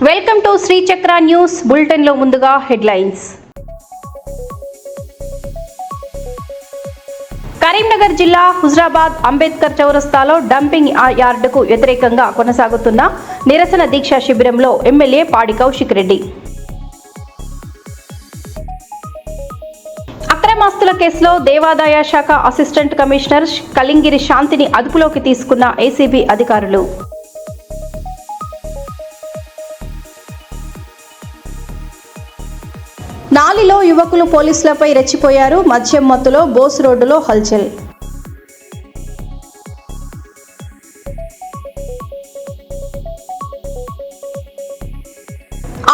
Welcome to Shri చక్ర news bulletin లో ముందుగా హెడ్లైన్స్. కరీంనగర్ జిల్లా హుజరాబాద్ అంబేద్కర్ చౌరస్తాలో డంపింగ్ యార్డుకు వ్యతిరేకంగా కొనసాగుతున్న నిరసన దీక్ష శిబిరంలో ఎమ్మెల్యే పాడి కౌశిక్ రెడ్డి. అక్రమాస్తుల కేసులో దేవాదాయ శాఖ అసిస్టెంట్ కమిషనర్ కలింగిరి శాంతిని అదుపులోకి తీసుకున్న ఏసీబీ అధికారులు. నాలిలో యువకులు పోలీసులపై రెచ్చిపోయారు. మద్యం మత్తులో బోస్ రోడ్డులో హల్చల్.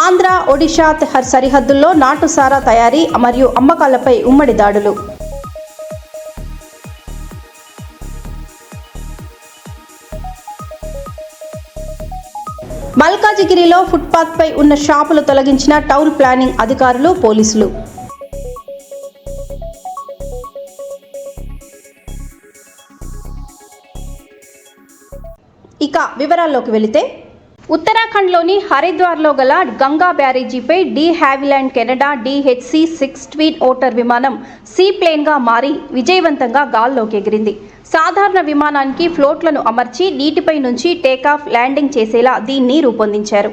ఆంధ్ర ఒడిషా సరిహద్దుల్లో నాటుసారా తయారీ మరియు అమ్మకాలపై ఉమ్మడి దాడులు. మల్కాజిగిరిలో ఫుట్పాత్ పై ఉన్న షాపులు తొలగించిన టౌన్ ప్లానింగ్ అధికారులు, పోలీసులు. ఇక వివరాల్లోకి వెళితే, ఉత్తరాఖండ్లోని హరిద్వార్లో గల గంగా బ్యారేజీపై de Havilland Canada DHC-6 twin otter విమానం సీప్లేన్గా మారి విజయవంతంగా గాల్లోకి ఎగిరింది. సాధారణ విమానానికి ఫ్లోట్లను అమర్చి నీటిపై నుంచి టేకాఫ్, ల్యాండింగ్ చేసేలా దీన్ని రూపొందించారు.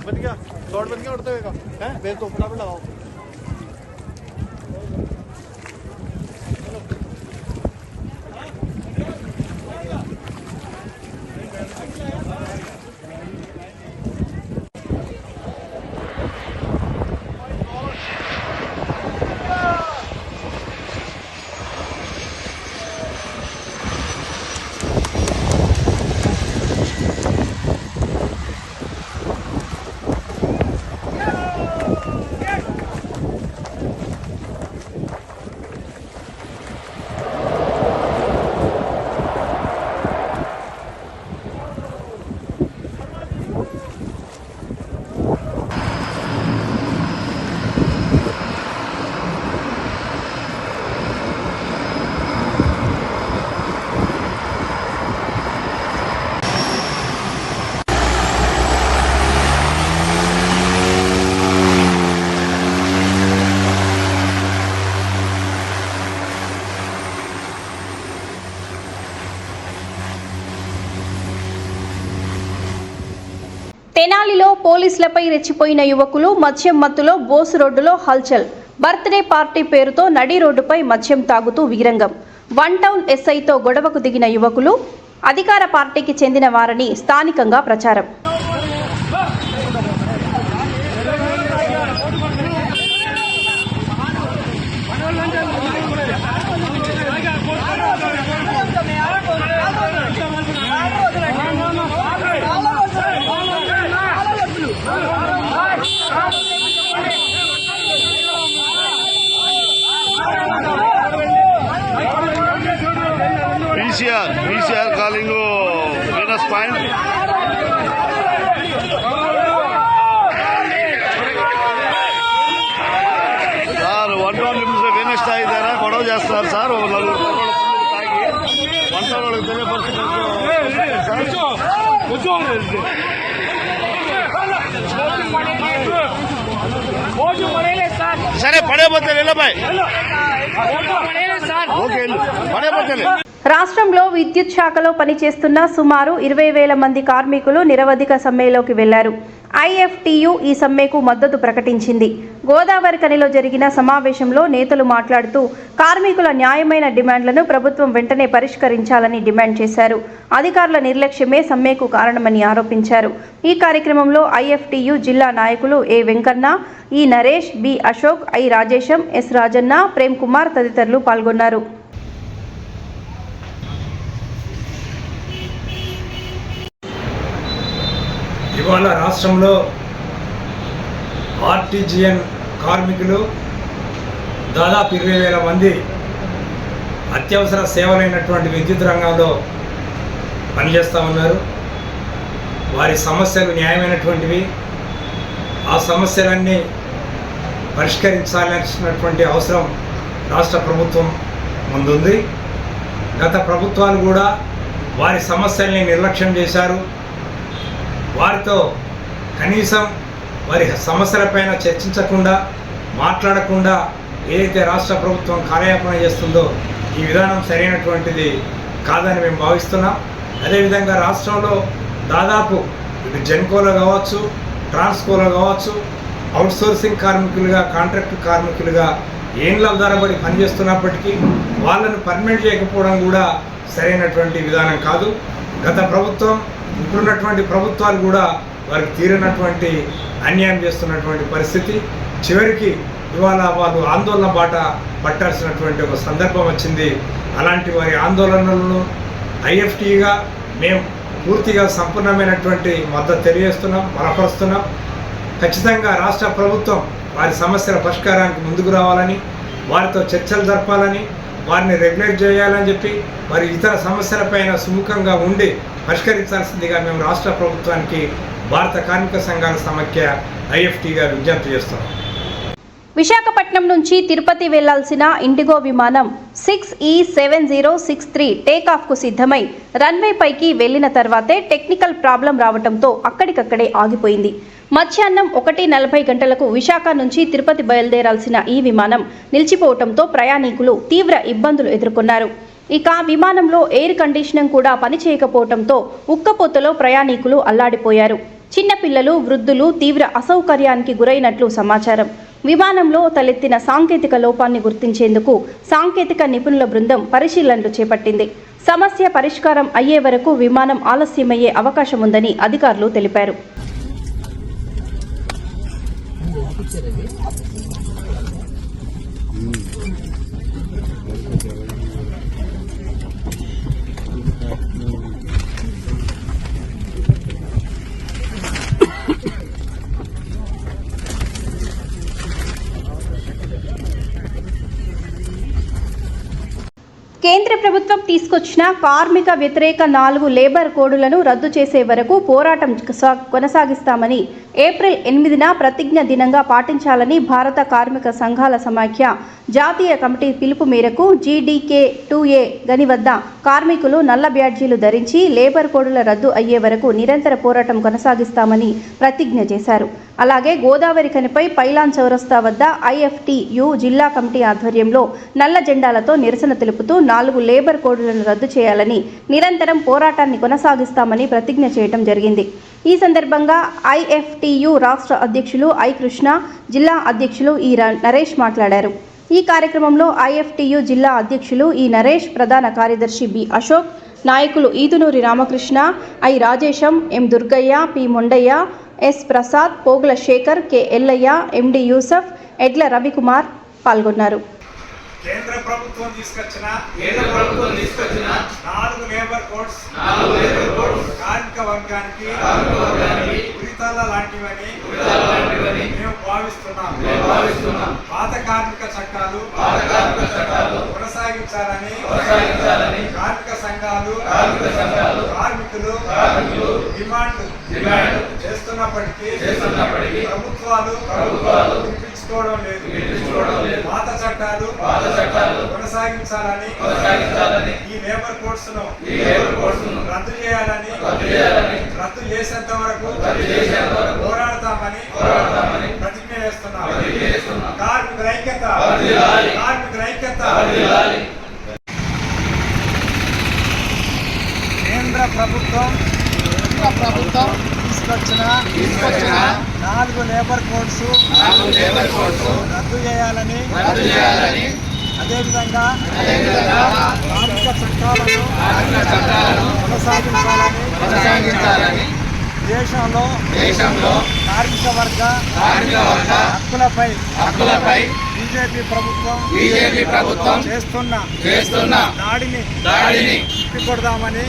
बन गया शॉट बन गया उड़ते हुए का है बेल तो फटाफट लगाओ. తెనాలిలో పోలీసులపై రెచ్చిపోయిన యువకులు, మద్యం మత్తులో బోసు రోడ్డులో హల్చల్. బర్త్డే పార్టీ పేరుతో నడి రోడ్డుపై మద్యం తాగుతూ వీరంగం. వన్ టౌన్ ఎస్ఐతో గొడవకు దిగిన యువకులు అధికార పార్టీకి చెందిన వారని స్థానికంగా ప్రచారం. PCR calling Venus Point. Sir 1 నిమిషం వెనస్ తాగిదారా గొడవ చేస్తారు సార్. ఒక నలుగురు తాగి 1 వాళ్ళకి తెలియపరుస్తున్నారు. సరే పడే పోతే వెళ్ళబాయ్. ఓకే పడే పోతే. రాష్ట్రంలో విద్యుత్ శాఖలో పనిచేస్తున్న సుమారు 20,000 మంది కార్మికులు నిరవధిక సమ్మెలోకి వెళ్లారు. IFTU ఈ సమ్మెకు మద్దతు ప్రకటించింది. గోదావరి ఖనిలో జరిగిన సమావేశంలో నేతలు మాట్లాడుతూ కార్మికుల న్యాయమైన డిమాండ్లను ప్రభుత్వం వెంటనే పరిష్కరించాలని డిమాండ్ చేశారు. అధికారుల నిర్లక్ష్యమే సమ్మెకు కారణమని ఆరోపించారు. ఈ కార్యక్రమంలో IFTU జిల్లా నాయకులు A. Venkanna, E. Naresh, B. Ashok, I. Rajesham, S. Rajanna, Prem Kumar తదితరులు పాల్గొన్నారు. ఇవాళ రాష్ట్రంలో ఆర్టీజీఎన్ కార్మికులు దాదాపు 20,000 మంది అత్యవసర సేవలైనటువంటి విద్యుత్ రంగంలో పనిచేస్తూ ఉన్నారు. వారి సమస్యలు న్యాయమైనటువంటివి. ఆ సమస్యలన్నీ పరిష్కరించాల్సినటువంటి అవసరం రాష్ట్ర ప్రభుత్వం ముందుంది. గత ప్రభుత్వాలు కూడా వారి సమస్యల్ని నిర్లక్ష్యం చేశారు. వారితో కనీసం వారి సమస్యలపైన చర్చించకుండా, మాట్లాడకుండా ఏదైతే రాష్ట్ర ప్రభుత్వం కార్యాపణ చేస్తుందో ఈ విధానం సరైనటువంటిది కాదని మేము భావిస్తున్నాం. అదేవిధంగా రాష్ట్రంలో దాదాపు ఇటు జెన్కోలో కావచ్చు, ట్రాన్స్కోలో కావచ్చు, అవుట్సోర్సింగ్ కార్మికులుగా, కాంట్రాక్ట్ కార్మికులుగా ఏండ్ల ధరబడి పనిచేస్తున్నప్పటికీ వాళ్ళను పర్మనెంట్ చేయకపోవడం కూడా సరైనటువంటి విధానం కాదు. గత ప్రభుత్వం, ఇప్పుడున్నటువంటి ప్రభుత్వాలు కూడా వారికి తీరినటువంటి అన్యాయం చేస్తున్నటువంటి పరిస్థితి. చివరికి ఇవాళ వాళ్ళు ఆందోళన బాట పట్టాల్సినటువంటి ఒక సందర్భం వచ్చింది. అలాంటి వారి ఆందోళనలను ఐఎఫ్టీగా మేము పూర్తిగా సంపూర్ణమైనటువంటి మద్దతు తెలియజేస్తున్నాం, బలపరుస్తున్నాం. ఖచ్చితంగా రాష్ట్ర ప్రభుత్వం వారి సమస్యల పరిష్కారానికి ముందుకు రావాలని, వారితో చర్చలు జరపాలని, వారిని రెగ్యులేట్ చేయాలని చెప్పి వారి ఇతర సమస్యలపైన సుముఖంగా ఉండి పరిష్కరించాల్సిందిగా మేము రాష్ట్ర ప్రభుత్వానికి భారత కార్మిక సంఘాల సమాఖ్య ఐఎఫ్టీగా విజ్ఞప్తి చేస్తున్నాం. విశాఖపట్నం నుంచి తిరుపతి వెళ్లాల్సిన ఇండిగో విమానం 6E7063 టేకాఫ్కు సిద్ధమై రన్వే పైకి వెళ్లిన తర్వాతే టెక్నికల్ ప్రాబ్లం రావడంతో అక్కడికక్కడే ఆగిపోయింది. మధ్యాహ్నం 1:40 గంటలకు విశాఖ నుంచి తిరుపతి బయలుదేరాల్సిన ఈ విమానం నిలిచిపోవడంతో ప్రయాణికులు తీవ్ర ఇబ్బందులు ఎదుర్కొన్నారు. ఇక విమానంలో ఎయిర్ కండిషనింగ్ కూడా పనిచేయకపోవడంతో ఉక్కపోతలో ప్రయాణికులు అల్లాడిపోయారు. చిన్నపిల్లలు, వృద్ధులు తీవ్ర అసౌకర్యానికి గురైనట్లు సమాచారం. విమానంలో తలెత్తిన సాంకేతిక లోపాన్ని గుర్తించేందుకు సాంకేతిక నిపుణుల బృందం పరిశీలనలు చేపట్టింది. సమస్య పరిష్కారం అయ్యే వరకు విమానం ఆలస్యమయ్యే అవకాశం ఉందని అధికారులు తెలిపారు. కేంద్ర ప్రభుత్వం తీసుకొచ్చిన కార్మిక వ్యతిరేక 4 లేబర్ కోడులను రద్దు చేసే వరకు పోరాటం కొనసాగిస్తామని ఏప్రిల్ 8న ప్రతిజ్ఞ దినంగా పాటించాలని భారత కార్మిక సంఘాల సమాఖ్య జాతీయ కమిటీ పిలుపు మేరకు GDK2A గని వద్ద కార్మికులు నల్ల బ్యాడ్జీలు ధరించి లేబర్ కోడుల రద్దు అయ్యే వరకు నిరంతర పోరాటం కొనసాగిస్తామని ప్రతిజ్ఞ చేశారు. అలాగే గోదావరి ఖనిపై పైలాన్ చౌరస్తా వద్ద IFTU జిల్లా కమిటీ ఆధ్వర్యంలో నల్ల జెండాలతో నిరసన తెలుపుతూ 4 లేబర్ కోడులను రద్దు చేయాలని నిరంతరం పోరాటాన్ని కొనసాగిస్తామని ప్రతిజ్ఞ చేయడం జరిగింది. ఈ సందర్భంగా IFTU రాష్ట్ర అధ్యక్షులు ఐ కృష్ణ, జిల్లా అధ్యక్షులు ఈ నరేష్ మాట్లాడారు. ఈ కార్యక్రమంలో IFTU జిల్లా అధ్యక్షులు ఈ నరేష్, ప్రధాన కార్యదర్శి బి అశోక్, నాయకులు Edunuri Ramakrishna, I Rajesham, M Durgaiah, P Mondaiah, S Prasad, Pogula Shekar, K Yellaiah, MD Yusuf, Edla Ravikumar పాల్గొన్నారు. కేంద్ర ప్రభుత్వం తీసుకొచ్చిన 4 లేబర్ కోడ్స్ కార్మిక వర్గానికి ఉరితాళ్ళ లాంటివని మేము భావిస్తున్నాం. పాత కార్మిక చట్టాలు కొనసాగించాలని కార్మిక సంఘాలు కార్మికులు డిమాండ్ చేస్తున్నప్పటికీ ప్రభుత్వాలు వినిపించుకోవడం లేదు. పాత చట్టాలు కొనసాగించాలని ఈ లేబర్ కోడ్స్ ను రద్దు చేయాలని, రద్దు చేసేంత వరకు పోరాడతామని ప్రతిజ్ఞ చేస్తున్నాం. కార్మికుల ఐక్యత, కార్మికుల ఐక్యత. కేంద్ర ప్రభుత్వం తీసుకొచ్చిన 4 లేబర్ కోడ్స్ రద్దు చేయాలని, అదేవిధంగా కార్మిక చట్టాలను కొనసాగించాలని దేశంలో కార్మిక వర్గ హక్కులపై బీజేపీ ప్రభుత్వం చేస్తున్న దాడిని తిప్పికొడదామని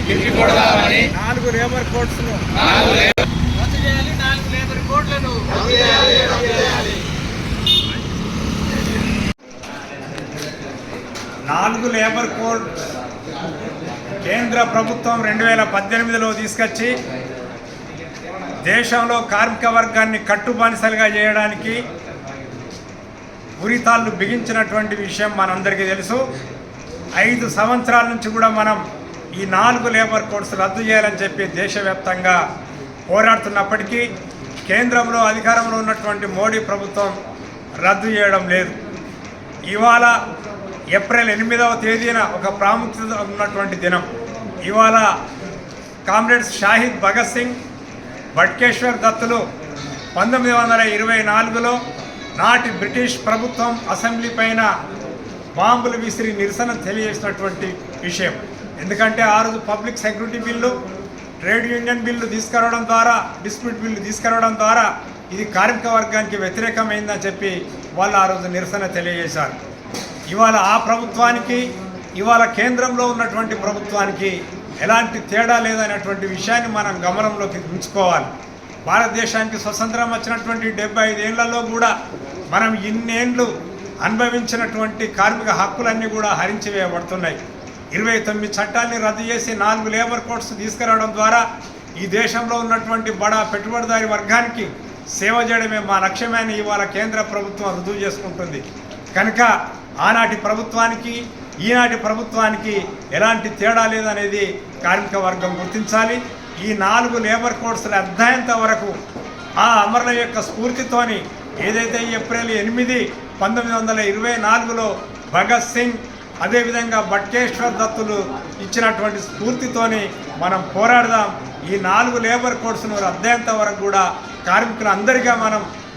4 లేబర్ కోడ్స్ ను రద్దు చేయాలి. 4 లేబర్ కోడ్లను 4 లేబర్ కోడ్ కేంద్ర ప్రభుత్వం 2018లో తీసుకొచ్చి దేశంలో కార్మిక వర్గాన్ని కట్టుబానిసలుగా చేయడానికి ఉరితాళ్ళు బిగించినటువంటి విషయం మనందరికీ తెలుసు. 5 సంవత్సరాల నుంచి కూడా మనం ఈ 4 లేబర్ కోడ్స్ రద్దు చేయాలని చెప్పి దేశవ్యాప్తంగా పోరాడుతున్నప్పటికీ కేంద్రంలో అధికారంలో ఉన్నటువంటి మోడీ ప్రభుత్వం రద్దు చేయడం లేదు. ఇవాళ ఏప్రిల్ 8వ తేదీన ఒక ప్రాముఖ్యత ఉన్నటువంటి దినం. ఇవాళ కామ్రేడ్స్ షాహిద్ భగత్ సింగ్, బట్కేశ్వర్ దత్తులు 1924లో నాటి బ్రిటిష్ ప్రభుత్వం అసెంబ్లీ పైన బాంబులు విసిరి నిరసన తెలియజేసినటువంటి విషయం. ఎందుకంటే ఆ రోజు public security bill, trade union bill తీసుకురావడం ద్వారా, డిస్ప్యూట్ బిల్లు తీసుకురావడం ద్వారా ఇది కార్మిక వర్గానికి వ్యతిరేకమైందని చెప్పి వాళ్ళు ఆ రోజు నిరసన తెలియజేశారు. ఇవాళ ఆ ప్రభుత్వానికి, ఇవాళ కేంద్రంలో ఉన్నటువంటి ప్రభుత్వానికి ఎలాంటి తేడా లేదనేటువంటి విషయాన్ని మనం గమనంలోకి ఉంచుకోవాలి. భారతదేశానికి స్వతంత్రం వచ్చినటువంటి 75 ఏళ్లలో కూడా మనం ఇన్నేళ్ళు అనుభవించినటువంటి కార్మిక హక్కులన్నీ కూడా హరించివేయబడుతున్నాయి. 29 చట్టాలని రద్దు చేసి 4 లేబర్ కోడ్స్ తీసుకురావడం ద్వారా ఈ దేశంలో ఉన్నటువంటి బడా పెట్టుబడిదారి వర్గానికి సేవ చేయడమే మా లక్ష్యమని ఇవాళ కేంద్ర ప్రభుత్వం రుజువు చేసుకుంటుంది. కనుక ఆనాటి ప్రభుత్వానికి ఈనాటి ప్రభుత్వానికి ఎలాంటి తేడా లేదనేది కార్మిక వర్గం గుర్తించాలి. ఈ 4 లేబర్ కోడ్స్ల అధ్యయంత వరకు ఆ అమరుల యొక్క స్ఫూర్తితోని ఏదైతే ఏప్రిల్ 8, 1924లో భగత్ సింగ్ అదేవిధంగా బట్కేశ్వర్ దత్తులు ఇచ్చినటువంటి స్ఫూర్తితోని మనం పోరాడదాం. ఈ 4 లేబర్ కోడ్స్ను అధ్యయంత వరకు కూడా కార్మికులందరిగా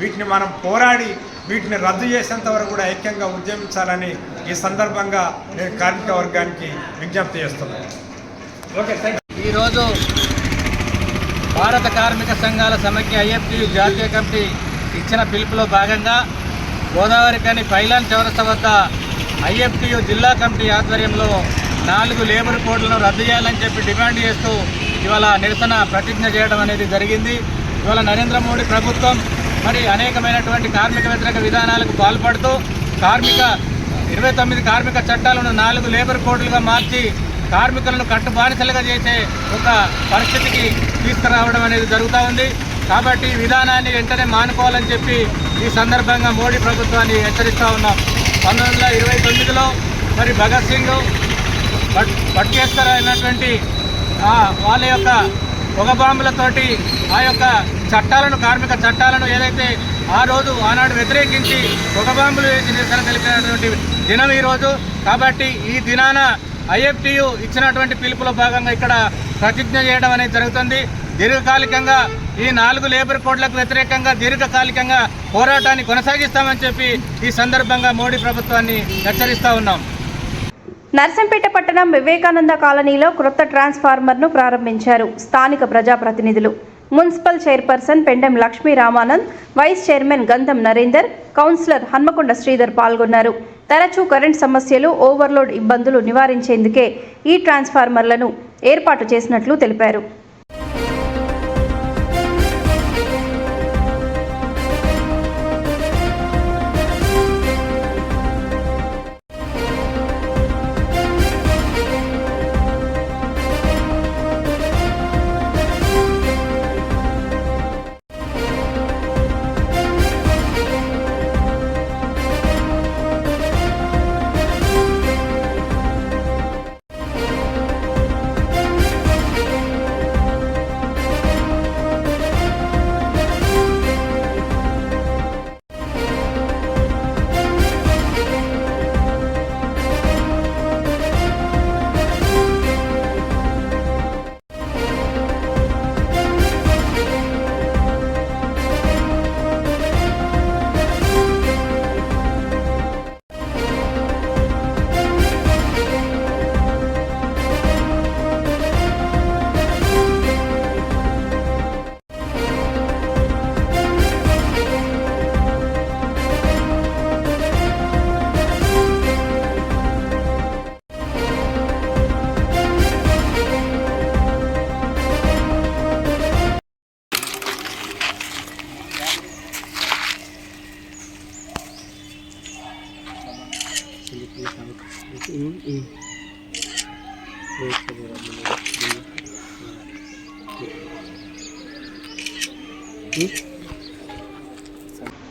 వీటిని మనం పోరాడి వీటిని రద్దు చేసేంత వరకు కూడా ఐక్యంగా ఉద్యమించాలని ఈ సందర్భంగా నేను కార్మిక వర్గానికి విజ్ఞప్తి చేస్తున్నాను. ఈరోజు భారత కార్మిక సంఘాల సమైక్య ఐఎఫ్టియు జాతీయ కమిటీ ఇచ్చిన పిలుపులో భాగంగా గోదావరిఖని పైలాన్ చౌరస్తా వద్ద ఐఎఫ్టియు జిల్లా కమిటీ ఆధ్వర్యంలో 4 లేబర్ కోడ్లను రద్దు చేయాలని చెప్పి డిమాండ్ చేస్తూ ఇవాళ నిరసన ప్రతిజ్ఞ చేయడం అనేది జరిగింది. ఇవాళ నరేంద్ర మోడీ ప్రభుత్వం మరి అనేకమైనటువంటి కార్మిక వ్యతిరేక విధానాలకు పాల్పడుతూ 29 కార్మిక చట్టాలను 4 లేబర్ కోడ్లుగా మార్చి కార్మికులను కట్టుబానిసలుగా చేసే ఒక పరిస్థితికి తీసుకురావడం అనేది జరుగుతూ ఉంది. కాబట్టి ఈ విధానాన్ని వెంటనే మానుకోవాలని చెప్పి ఈ సందర్భంగా మోడీ ప్రభుత్వాన్ని హెచ్చరిస్తూ ఉన్నాం. 1929లో మరి భగత్ సింగ్, బట్కేశ్వర్ అయినటువంటి వాళ్ళ యొక్క పొగ బాంబులతోటి ఆ యొక్క చట్టాలను, కార్మిక చట్టాలను ఏదైతే ఆనాడు వ్యతిరేకించి పొగ బాంబులు వేసి నిరసన తెలిపినటువంటి దినం ఈరోజు. కాబట్టి ఈ దినాన ఐఎఫ్టియు ఇచ్చినటువంటి పిలుపులో భాగంగా ఇక్కడ ప్రతిజ్ఞ చేయడం అనేది జరుగుతుంది. దీర్ఘకాలికంగా ఈ 4 లేబర్ కోడ్లకు వ్యతిరేకంగా దీర్ఘకాలికంగా పోరాటాన్ని కొనసాగిస్తామని చెప్పి ఈ సందర్భంగా మోడీ ప్రభుత్వాన్ని హెచ్చరిస్తూ ఉన్నాం. నర్సంపేట పట్టణం వివేకానంద కాలనీలో క్రొత్త ట్రాన్స్ఫార్మర్ను ప్రారంభించారు స్థానిక ప్రజాప్రతినిధులు. Municipal chairperson Pendem Lakshmi Ramanand, vice chairman Gandham Narender, councillor Hanamkonda Sridhar పాల్గొన్నారు. తరచూ కరెంట్ సమస్యలు, ఓవర్లోడ్ ఇబ్బందులు నివారించేందుకే ఈ ట్రాన్స్ఫార్మర్లను ఏర్పాటు చేసినట్లు తెలిపారు.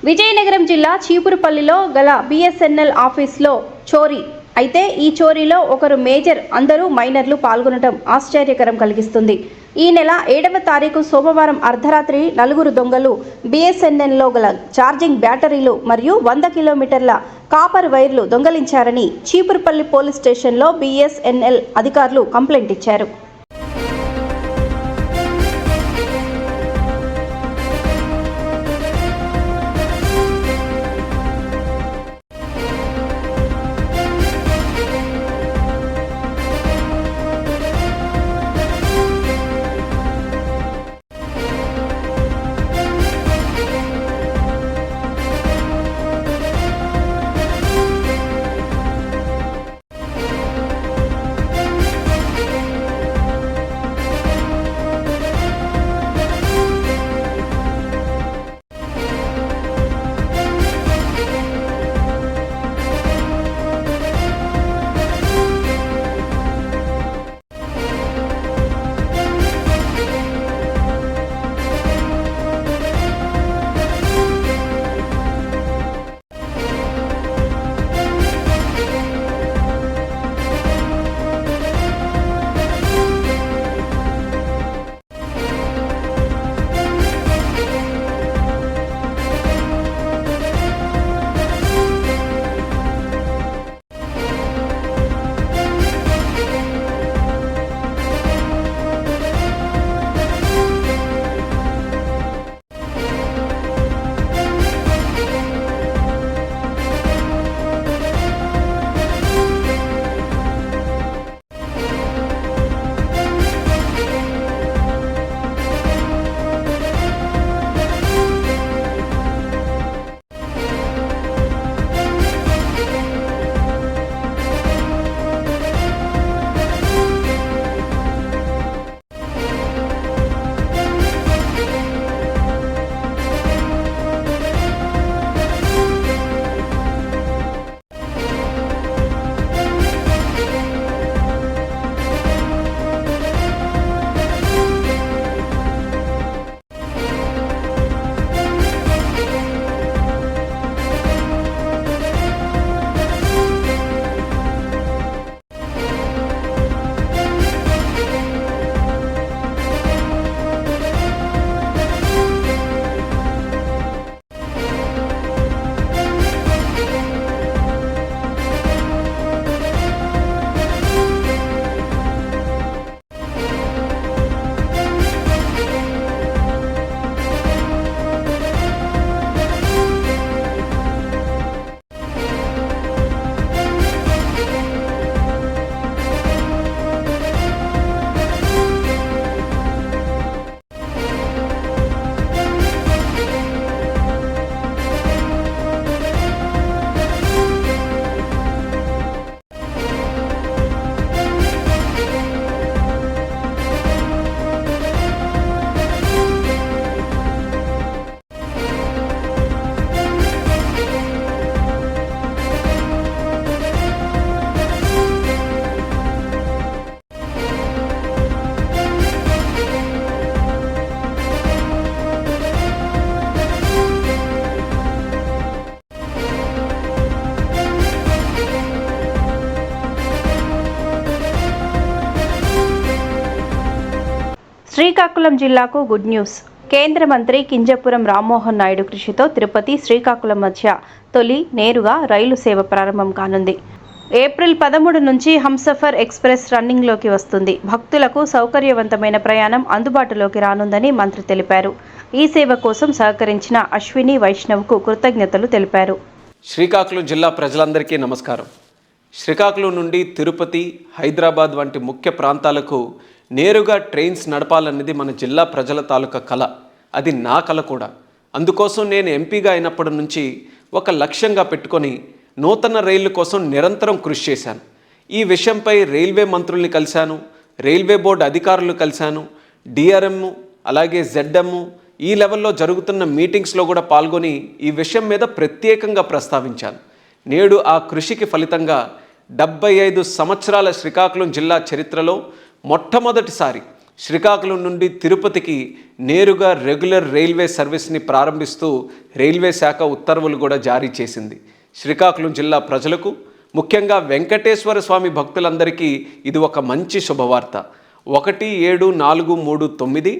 విజయనగరం జిల్లా చీపురుపల్లిలో గల బిఎస్ఎన్ఎల్ ఆఫీస్లో చోరీ. అయితే ఈ చోరీలో ఒకరు మేజర్, అందరూ మైనర్లు పాల్గొనడం ఆశ్చర్యకరం కలిగిస్తుంది. ఈ నెల 7వ తారీఖు సోమవారం అర్ధరాత్రి 4 దొంగలు బిఎస్ఎన్ఎల్లో గల ఛార్జింగ్ బ్యాటరీలు మరియు 100 కిలోమీటర్ల కాపర్ వైర్లు దొంగలించారని చీపురుపల్లి పోలీస్ స్టేషన్లో బిఎస్ఎన్ఎల్ అధికారులు కంప్లైంట్ ఇచ్చారు. శ్రీకాకుళం జిల్లాకు గుడ్ న్యూస్. కేంద్ర మంత్రి కింజపురం రామ్మోహన్ నాయుడు కృషితో తిరుపతి, శ్రీకాకుళం మధ్య తొలి నేరుగా రైలు సేవ ప్రారంభం కానుంది. ఏప్రిల్ 13 నుంచి హంసఫర్ ఎక్స్ప్రెస్ రన్నింగ్లోకి వస్తుంది. భక్తులకు సౌకర్యవంతమైన ప్రయాణం అందుబాటులోకి రానుందని మంత్రి తెలిపారు. ఈ సేవ కోసం సహకరించిన అశ్విని వైష్ణవ్కు కృతజ్ఞతలు తెలిపారు. శ్రీకాకుళం జిల్లా ప్రజలందరికీ నమస్కారం. శ్రీకాకుళం నుండి తిరుపతి, హైదరాబాద్ వంటి ముఖ్య ప్రాంతాలకు నేరుగా ట్రైన్స్ నడపాలన్నది మన జిల్లా ప్రజల తాలూకా కళ. అది నా కళ కూడా. అందుకోసం నేను ఎంపీగా అయినప్పటి నుంచి ఒక లక్ష్యంగా పెట్టుకొని నూతన రైళ్ల కోసం నిరంతరం కృషి చేశాను. ఈ విషయంపై రైల్వే మంత్రుల్ని కలిశాను, రైల్వే బోర్డు అధికారులు కలిశాను, డిఆర్ఎం అలాగే జెడ్ఎం ఈ లెవెల్లో జరుగుతున్న మీటింగ్స్లో కూడా పాల్గొని ఈ విషయం మీద ప్రత్యేకంగా ప్రస్తావించాను. నేడు ఆ కృషికి ఫలితంగా 75 సంవత్సరాల శ్రీకాకుళం జిల్లా చరిత్రలో మొట్టమొదటిసారి శ్రీకాకుళం నుండి తిరుపతికి నేరుగా రెగ్యులర్ రైల్వే సర్వీస్ని ప్రారంభిస్తూ రైల్వే శాఖ ఉత్తర్వులు కూడా జారీ చేసింది. శ్రీకాకుళం జిల్లా ప్రజలకు, ముఖ్యంగా వెంకటేశ్వర స్వామి భక్తులందరికీ ఇది ఒక మంచి శుభవార్త. 17439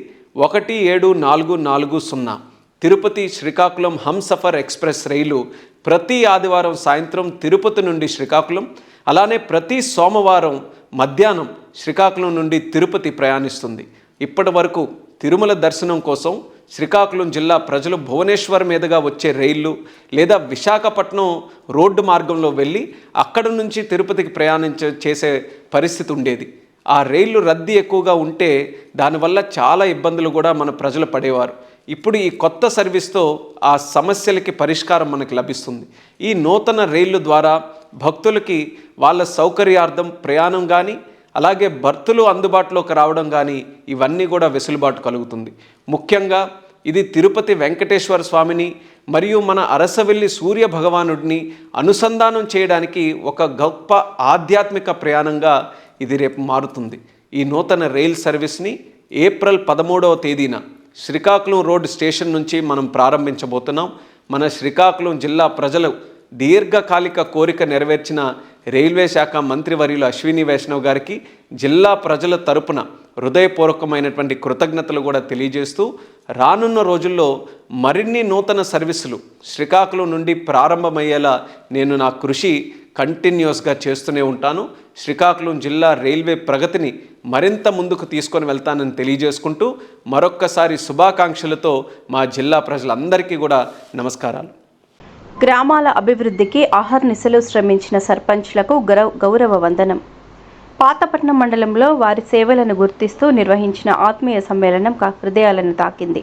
17440 తిరుపతి శ్రీకాకుళం హంసఫర్ ఎక్స్ప్రెస్ రైలు ప్రతి ఆదివారం సాయంత్రం తిరుపతి నుండి శ్రీకాకుళం, అలానే ప్రతి సోమవారం మధ్యాహ్నం శ్రీకాకుళం నుండి తిరుపతి ప్రయాణిస్తుంది. ఇప్పటి వరకు తిరుమల దర్శనం కోసం శ్రీకాకుళం జిల్లా ప్రజలు భువనేశ్వర్ మీదుగా వచ్చే రైళ్ళు లేదా విశాఖపట్నం రోడ్డు మార్గంలో వెళ్ళి అక్కడ నుంచి తిరుపతికి చేసే పరిస్థితి ఉండేది. ఆ రైళ్లు రద్దీ ఎక్కువగా ఉంటే దానివల్ల చాలా ఇబ్బందులు కూడా మన ప్రజలు పడేవారు. ఇప్పుడు ఈ కొత్త సర్వీస్తో ఆ సమస్యలకి పరిష్కారం మనకు లభిస్తుంది. ఈ నూతన రైళ్లు ద్వారా భక్తులకి వాళ్ళ సౌకర్యార్థం ప్రయాణం కానీ, అలాగే బర్తులు అందుబాటులోకి రావడం కానీ ఇవన్నీ కూడా వెసులుబాటు కలుగుతుంది. ముఖ్యంగా ఇది తిరుపతి వెంకటేశ్వర స్వామిని మరియు మన అరసవెల్లి సూర్య భగవానుడిని అనుసంధానం చేయడానికి ఒక గొప్ప ఆధ్యాత్మిక ప్రయాణంగా ఇది రేపు మారుతుంది. ఈ నూతన రైల్ సర్వీస్ని ఏప్రిల్ 13వ తేదీన శ్రీకాకుళం రోడ్ స్టేషన్ నుంచి మనం ప్రారంభించబోతున్నాం. మన శ్రీకాకుళం జిల్లా ప్రజలు దీర్ఘకాలిక కోరిక నెరవేర్చిన రైల్వే శాఖ మంత్రివర్యులు అశ్విని వైష్ణవ్ గారికి జిల్లా ప్రజల తరపున హృదయపూర్వకమైనటువంటి కృతజ్ఞతలు కూడా తెలియజేస్తూ, రానున్న రోజుల్లో మరిన్ని నూతన సర్వీసులు శ్రీకాకుళం నుండి ప్రారంభమయ్యేలా నేను నా కృషి కంటిన్యూస్గా చేస్తూనే ఉంటాను. శ్రీకాకుళం జిల్లా రైల్వే ప్రగతిని మరింత ముందుకు తీసుకొని వెళ్తానని తెలియజేసుకుంటూ మరొక్కసారి శుభాకాంక్షలతో మా జిల్లా ప్రజలందరికీ కూడా నమస్కారాలు. గ్రామాల అభివృద్ధికి అహర్నిశలు శ్రమించిన సర్పంచ్లకు గౌరవ వందనం. పాతపట్నం మండలంలో వారి సేవలను గుర్తిస్తూ నిర్వహించిన ఆత్మీయ సమ్మేళనం హృదయాలను తాకింది.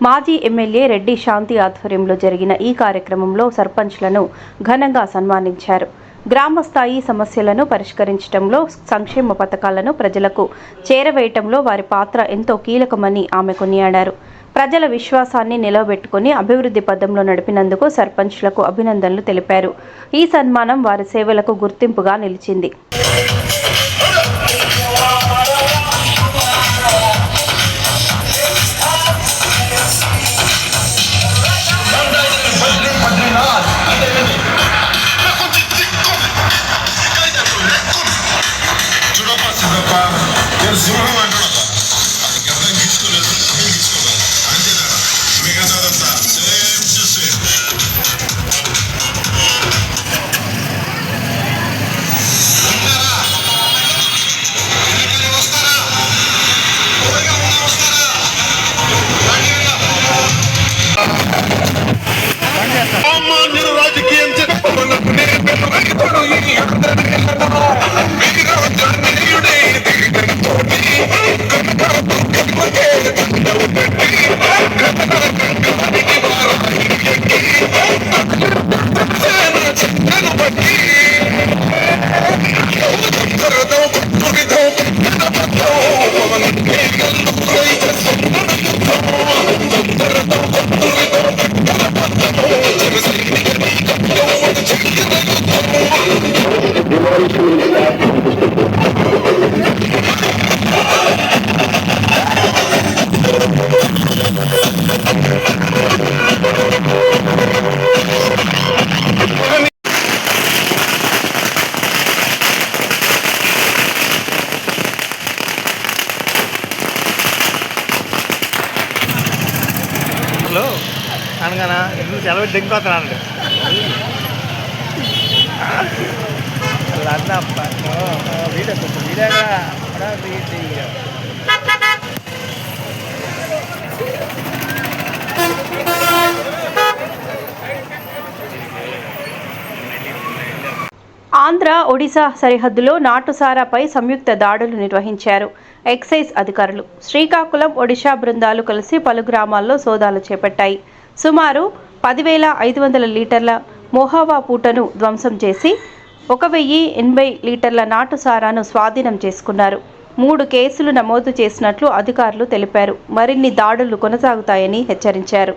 మాజీ ఎమ్మెల్యే రెడ్డి శాంతి ఆధ్వర్యంలో జరిగిన ఈ కార్యక్రమంలో సర్పంచ్లను ఘనంగా సన్మానించారు. గ్రామ స్థాయి సమస్యలను పరిష్కరించడంలో, సంక్షేమ పథకాలను ప్రజలకు చేరవేయటంలో వారి పాత్ర ఎంతో కీలకమని ఆమె కొనియాడారు. ప్రజల విశ్వాసాన్ని నిలబెట్టుకుని అభివృద్ధి పథంలో నడిపినందుకు సర్పంచ్లకు అభినందనలు తెలిపారు. ఈ సన్మానం వారి సేవలకు గుర్తింపుగా నిలిచింది. అనగానా సెలవు దిగిపోతున్నాను అన్నప్ప వీడియో ఆంధ్ర, ఒడిశా సరిహద్దులో నాటుసారాపై సంయుక్త దాడులు నిర్వహించారు ఎక్సైజ్ అధికారులు. శ్రీకాకుళం, ఒడిశా బృందాలు కలిసి పలు గ్రామాల్లో సోదాలు చేపట్టాయి. సుమారు 10,500 లీటర్ల మొహావా పూటను ధ్వంసం చేసి 1,080 లీటర్ల నాటుసారాను స్వాధీనం చేసుకున్నారు. 3 కేసులు నమోదు చేసినట్లు అధికారులు తెలిపారు. మరిన్ని దాడులు కొనసాగుతాయని హెచ్చరించారు.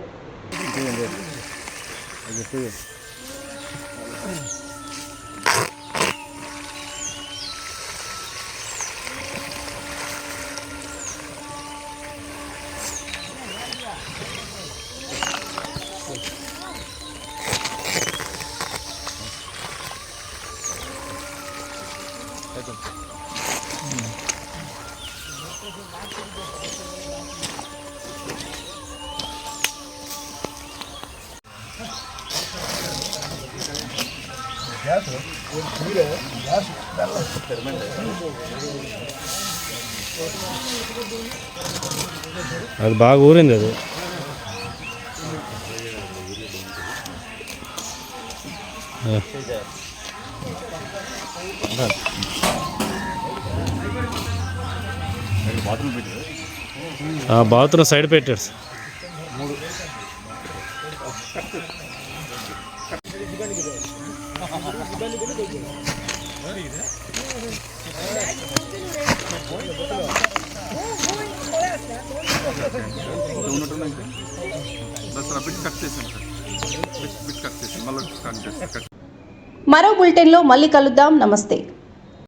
అది బాగా ఊరింది అది. బాత్రూమ్ సైడ్ పెట్టాడు సార్. మరో బులెటిన్లో మళ్ళీ కలుద్దాం. నమస్తే.